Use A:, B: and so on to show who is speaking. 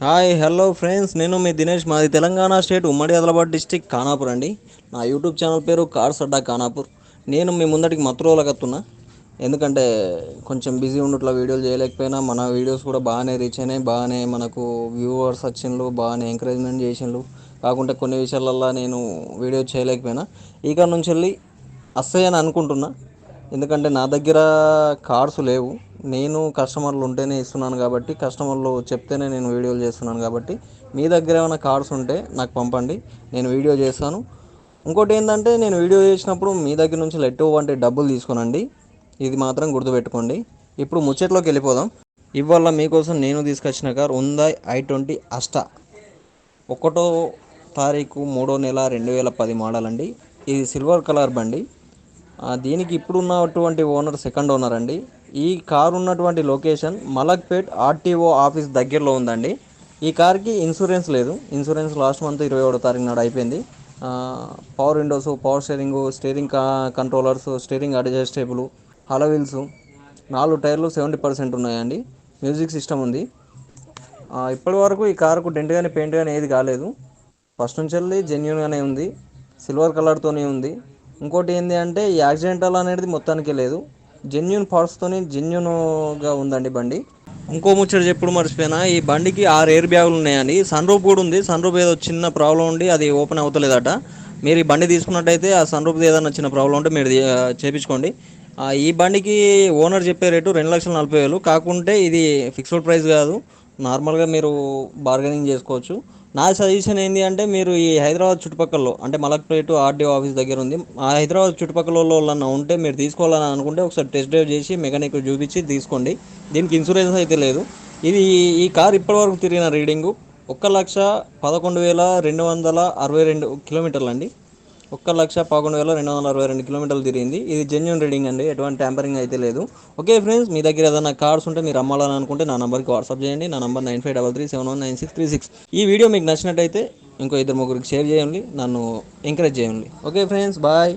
A: Hi hello friends, నేను మీ దినేష్. మాది Telangana state ఉమ్మడి ఆదిలాబాద్ డిస్టిక్ ఖానాపూర్ అండి. నా యూట్యూబ్ ఛానల్ పేరు కార్స్ అడ్డా ఖానాపూర్. నేను మీ ముందటికి మత్తురోలగత్తున్నా. ఎందుకంటే కొంచెం బిజీ ఉన్నట్ల వీడియోలు చేయలేకపోయినా, మన వీడియోస్ కూడా బాగానే రీచ్ అయినాయి, బాగానే మనకు వ్యూవర్స్ వచ్చిండ్రు, బాగానే ఎంకరేజ్మెంట్ చేసిండ్రు. కాకుంటే కొన్ని విషయాలల్లో నేను వీడియో చేయలేకపోయినా, ఇక నుంచి వెళ్ళి వస్తాయని అనుకుంటున్నా. ఎందుకంటే నా దగ్గర కార్స్ లేవు, నేను కస్టమర్లు ఉంటేనే ఇస్తున్నాను కాబట్టి, కస్టమర్లు చెప్తేనే నేను వీడియోలు చేస్తున్నాను కాబట్టి, మీ దగ్గర ఏమైనా కార్స్ ఉంటే నాకు పంపండి, నేను వీడియో చేస్తాను. ఇంకోటి ఏంటంటే, నేను వీడియో చేసినప్పుడు మీ దగ్గర నుంచి ఎటువంటి డబ్బులు తీసుకోనండి, ఇది మాత్రం గుర్తుపెట్టుకోండి. ఇప్పుడు ముచ్చట్లోకి వెళ్ళిపోదాం. ఇవాళ మీకోసం నేను తీసుకొచ్చిన కార్ హుందాయ్ i20 అస్టా. 1వ తారీఖు 3వ నెల 2010 మోడల్ అండి. ఇది సిల్వర్ కలర్ బండి. దీనికి ఇప్పుడున్నటువంటి ఓనర్ సెకండ్ ఓనర్ అండి. ఈ కారు ఉన్నటువంటి లొకేషన్ మలక్పేట్ ఆర్టీఓ ఆఫీస్ దగ్గరలో ఉందండి. ఈ కార్కి ఇన్సూరెన్స్ లేదు. ఇన్సూరెన్స్ లాస్ట్ మంత్ 21వ తారీఖు నాడు అయిపోయింది. Power windows, power steering, steering controllers, steering adjustable, alloy wheels, 4 టైర్లు 70% ఉన్నాయండి. మ్యూజిక్ సిస్టమ్ ఉంది. ఇప్పటి వరకు ఈ కారుకు డెంట్ కానీ పెయింట్ కానీ ఏది కాలేదు. ఫస్ట్ నుంచి వెళ్ళి జెన్యున్గానే ఉంది, సిల్వర్ కలర్తోనే ఉంది. ఇంకోటి ఏంటి అంటే, ఈ యాక్సిడెంటల్ అనేది మొత్తానికి లేదు, జెన్యున్ పార్ట్స్తోని జెన్యున్గా ఉందండి బండి. ఇంకో ముచ్చట చెప్పుడు మర్చిపోయినా, ఈ బండికి 6 ఎయిర్ బ్యాగులు ఉన్నాయండి. సన్ రూఫ్ కూడా ఉంది. సన్ రూఫ్ ఏదో చిన్న ప్రాబ్లం ఉండి అది ఓపెన్ అవుతలేదట. మీరు ఈ బండి తీసుకున్నట్టయితే ఆ సన్ రూఫ్ ఏదైనా చిన్న ప్రాబ్లం ఉంటే మీరు చేపించుకోండి. ఈ బండికి ఓనర్ చెప్పే రేటు 2,40,000. కాకుంటే ఇది ఫిక్స్డ్ ప్రైస్ కాదు, నార్మల్గా మీరు బార్గెనింగ్ చేసుకోవచ్చు. నా సజెషన్ ఏంటి అంటే, మీరు ఈ హైదరాబాద్ చుట్టుపక్కల అంటే మలక్పేట ఆర్డీఓ ఆఫీస్ దగ్గర ఉంది, ఆ హైదరాబాద్ చుట్టుపక్కల వాళ్ళన్నా ఉంటే మీరు తీసుకోవాలని అనుకుంటే ఒకసారి టెస్ట్ డ్రైవ్ చేసి మెకానిక్ చూపించి తీసుకోండి. దీనికి ఇన్సూరెన్స్ అయితే లేదు. ఇది ఈ కార్ ఇప్పటివరకు తిరిగిన రీడింగు 1,11,262 కిలోమీటర్లు అండి. 1,11,262 కిలోమీటర్లు తిరిగింది. ఇది జెన్యున్ రీడింగ్ అండి, ఎటువంటి ట్యాంపరింగ్ అయితే లేదు. ఓకే ఫ్రెండ్స్, మీ దగ్గర ఏదైనా కార్స్ ఉంటే మీరు అమ్మాలని అనుకుంటే నా నెంబర్కి వాట్సాప్ చేయండి. నా నెంబర్ 9533719636. ఈ వీడియో మీకు నచ్చినట్టయితే ఇంకో 2-3కి షేర్ చేయండి, నన్ను ఎంకరేజ్ చేయండి. Okay friends, bye.